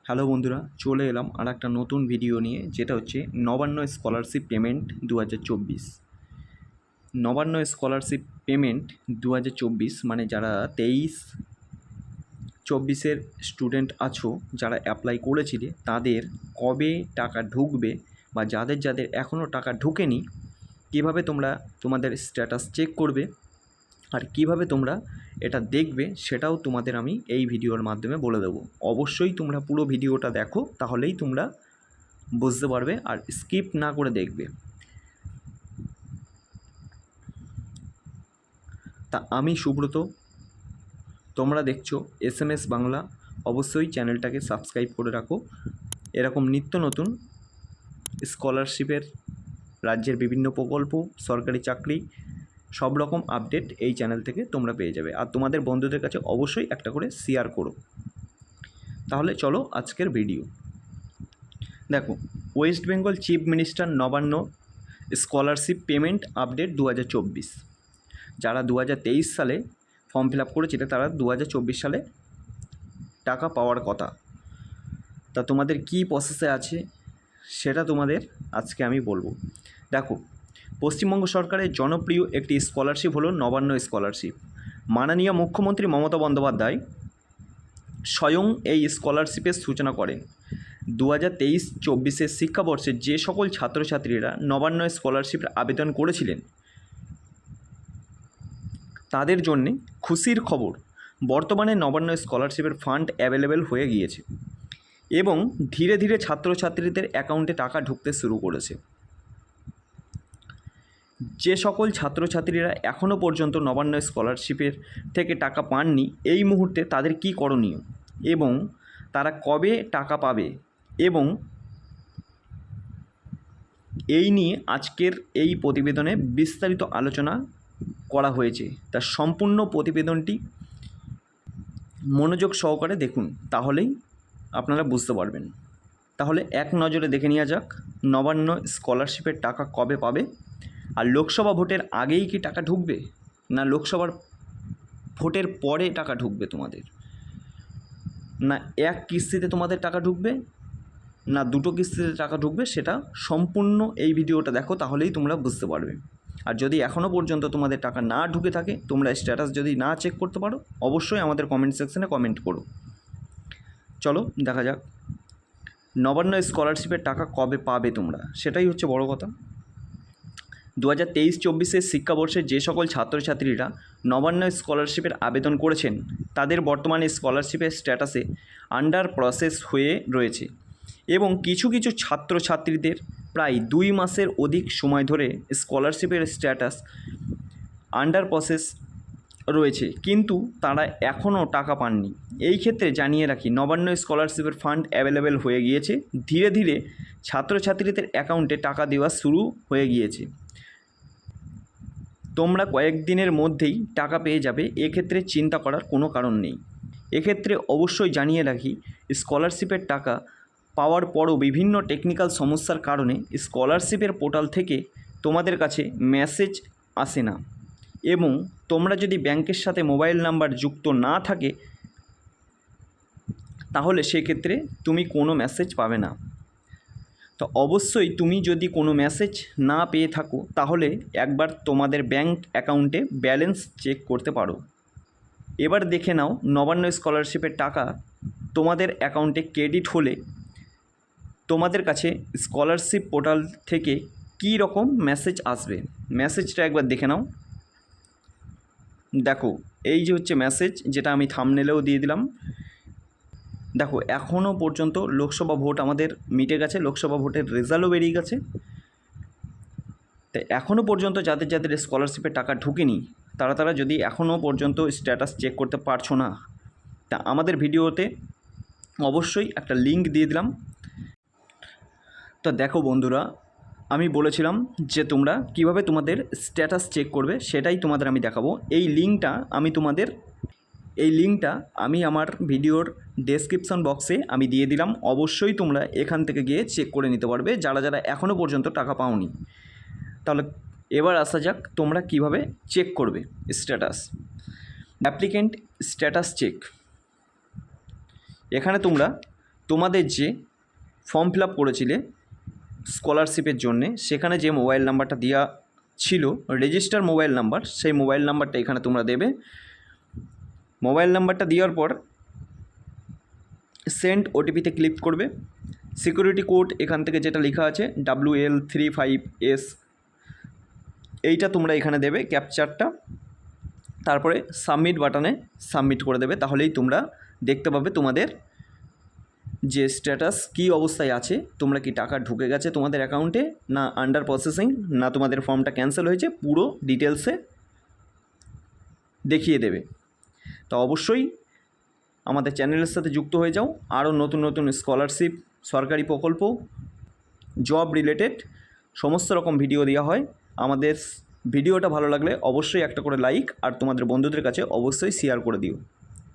Hello বন্ধুরা, চলে এলাম আর একটা নতুন ভিডিও নিয়ে, যেটা হচ্ছে Nabanna scholarship payment 2024। Nabanna scholarship payment 2024 মানে যারা 23-24-এর স্টুডেন্ট আছো, যারা অ্যাপ্লাই করেছিলে তাদের কবে টাকা ঢুকবে বা যাদের যাদের এখনও টাকা ঢুকেনি কীভাবে তোমরা তোমাদের স্ট্যাটাস চেক করবে আর কিভাবে তোমরা এটা দেখবে সেটাও তোমাদের আমি এই ভিডিওর মাধ্যমে বলে দেবো। অবশ্যই তোমরা পুরো ভিডিওটা দেখো, তাহলেই তোমরা বুঝতে পারবে আর স্কিপ না করে দেখবে। তা আমি সুব্রত, তোমরা দেখছো SMS বাংলা। অবশ্যই চ্যানেলটাকে সাবস্ক্রাইব করে রাখো। এরকম নিত্য নতুন স্কলারশিপের, রাজ্যের বিভিন্ন প্রকল্প, সরকারি চাকরি, সব রকম আপডেট এই চ্যানেল থেকে তোমরা পেয়ে যাবে। আর তোমাদের বন্ধুদের কাছে অবশ্যই একটা করে শেয়ার করো। তাহলে চলো আজকের ভিডিও দেখো। West Bengal chief minister Nabanna scholarship payment update 2024। যারা 2023 সালে ফর্ম ফিল আপ করেছিল তারা 2024 সালে টাকা পাওয়ার কথা। তা তোমাদের কি প্রসেসে আছে সেটা তোমাদের আজকে আমি বলবো। দেখো, পশ্চিমবঙ্গ সরকারের জনপ্রিয় একটি স্কলারশিপ হলো নবান্ন স্কলারশিপ। মাননীয় মুখ্যমন্ত্রী মমতা বন্দ্যোপাধ্যায় স্বয়ং এই স্কলারশিপের সূচনা করেন। 2023-24 শিক্ষাবর্ষে যে সকল ছাত্রছাত্রীরা নবান্ন স্কলারশিপের আবেদন করেছিলেন তাদের জন্যে খুশির খবর, বর্তমানে নবান্ন স্কলারশিপের ফান্ড অ্যাভেলেবেল হয়ে গিয়েছে এবং ধীরে ধীরে ছাত্রছাত্রীদের অ্যাকাউন্টে টাকা ঢুকতে শুরু করেছে। যে সকল ছাত্রছাত্রীরা এখনও পর্যন্ত নবান্ন স্কলারশিপের থেকে টাকা পাননি, এই মুহূর্তে তাদের কী করণীয় এবং তারা কবে টাকা পাবে এবং এই নিয়ে আজকের এই প্রতিবেদনে বিস্তারিত আলোচনা করা হয়েছে। তার সম্পূর্ণ প্রতিবেদনটি মনোযোগ সহকারে দেখুন, তাহলেই আপনারা বুঝতে পারবেন। তাহলে এক নজরে দেখে নেওয়া যাক নবান্ন স্কলারশিপের টাকা কবে পাবে, আর লোকসভা ভোটের আগেই কি টাকা ঢুকবে না লোকসভার ভোটের পরে টাকা ঢুকবে তোমাদের, না এক কিস্তিতে তোমাদের টাকা ঢুকবে না দুটো কিস্তিতে টাকা ঢুকবে, সেটা সম্পূর্ণ এই ভিডিওটা দেখো, তাহলেই তোমরা বুঝতে পারবে। আর যদি এখনও পর্যন্ত তোমাদের টাকা না ঢুকে থাকে, তোমরা স্ট্যাটাস যদি না চেক করতে পারো, অবশ্যই আমাদের কমেন্ট সেকশনে কমেন্ট করো। চলো দেখা যাক নবান্ন স্কলারশিপের টাকা কবে পাবে তোমরা, সেটাই হচ্ছে বড় কথা। 2023-24 শিক্ষাবর্ষে যে সকল ছাত্রছাত্রীরা নবান্ন স্কলারশিপের আবেদন করেছেন তাদের বর্তমানে স্কলারশিপের স্ট্যাটাসে আন্ডার প্রসেস হয়ে রয়েছে এবং কিছু কিছু ছাত্রছাত্রীদের প্রায় 2 মাসের অধিক সময় ধরে স্কলারশিপের স্ট্যাটাস আন্ডার প্রসেস রয়েছে, কিন্তু তারা এখনও টাকা পাননি। এই ক্ষেত্রে জানিয়ে রাখি, নবান্ন স্কলারশিপের ফান্ড অ্যাভেলেবেল হয়ে গিয়েছে, ধীরে ধীরে ছাত্রছাত্রীদের অ্যাকাউন্টে টাকা দেওয়া শুরু হয়ে গিয়েছে। তোমরা কয়েকদিনের মধ্যেই টাকা পেয়ে যাবে, এক্ষেত্রে চিন্তা করার কোনো কারণ নেই। এক্ষেত্রে অবশ্যই জানিয়ে রাখি, স্কলারশিপের টাকা পাওয়ার পরও বিভিন্ন টেকনিক্যাল সমস্যার কারণে স্কলারশিপের পোর্টাল থেকে তোমাদের কাছে মেসেজ আসে না এবং তোমরা যদি ব্যাংকের সাথে মোবাইল নাম্বার যুক্ত না থাকে তাহলে সেক্ষেত্রে তুমি কোনো মেসেজ পাবে না। তো অবশ্যই তুমি যদি কোনো মেসেজ না পেয়ে থাকো তাহলে একবার তোমাদের ব্যাংক অ্যাকাউন্টে ব্যালেন্স চেক করতে পারো। এবার দেখে নাও নবান্ন স্কলারশিপের টাকা তোমাদের অ্যাকাউন্টে ক্রেডিট হলে তোমাদের কাছে স্কলারশিপ পোর্টাল থেকে কী রকম মেসেজ আসবে। মেসেজটা একবার দেখে নাও। দেখো, এই যে হচ্ছে মেসেজ, যেটা আমি থাম্বনেলেও দিয়ে দিলাম। দেখো, এখনও পর্যন্ত লোকসভা ভোট আমাদের মিটে গেছে, লোকসভা ভোটের রেজাল্টও বেরিয়ে গেছে। তো এখনও পর্যন্ত যাদের যাদের স্কলারশিপের টাকা ঢুকেনি তারা যদি এখনও পর্যন্ত স্ট্যাটাস চেক করতে পারছো না, তা আমাদের ভিডিওতে অবশ্যই একটা লিঙ্ক দিয়ে দিলাম। তো দেখো বন্ধুরা, আমি বলেছিলাম যে তোমরা কিভাবে তোমাদের স্ট্যাটাস চেক করবে সেটাই তোমাদের আমি দেখাবো। এই লিঙ্কটা আমি আমার ভিডিওর ডেসক্রিপশন বক্সে আমি দিয়ে দিলাম। অবশ্যই তোমরা এখান থেকে গিয়ে চেক করে নিতে পারবে যারা যারা এখনও পর্যন্ত টাকা পাওনি। তাহলে এবার আসা যাক তোমরা কিভাবে চেক করবে স্ট্যাটাস। অ্যাপ্লিকেন্ট স্ট্যাটাস চেক, এখানে তোমরা তোমাদের যে ফর্ম ফিল আপ করেছিলে স্কলারশিপের জন্যে, সেখানে যে মোবাইল নাম্বারটা দেওয়া ছিল রেজিস্টার মোবাইল নাম্বার, সেই মোবাইল নাম্বারটা এখানে তোমরা দেবে। মোবাইল নাম্বারটা দেওয়ার পর সেন্ড ওটিপিতে ক্লিক করবে। সিকিউরিটি কোড এখান থেকে যেটা লেখা আছে WL35S, এইটা তোমরা এখানে দেবে ক্যাপচারটা, তারপরে সাবমিট বাটনে সাবমিট করে দেবে। তাহলেই তোমরা দেখতে পাবে তোমাদের যে স্ট্যাটাস কী অবস্থায় আছে, তোমরা কি টাকা ঢুকে গেছে তোমাদের অ্যাকাউন্টে না আন্ডার প্রসেসিং, না তোমাদের ফর্মটা ক্যান্সেল হয়েছে, পুরো ডিটেলসে দেখিয়ে দেবে। তো অবশ্যই আমাদের চ্যানেলের সাথে যুক্ত হয়ে যাও। আরও নতুন নতুন স্কলারশিপ, সরকারি প্রকল্প, জব রিলেটেড সমস্ত রকম ভিডিও দেওয়া হয়। আমাদের ভিডিওটা ভালো লাগলে অবশ্যই একটা করে লাইক আর তোমাদের বন্ধুদের কাছে অবশ্যই শেয়ার করে দিও।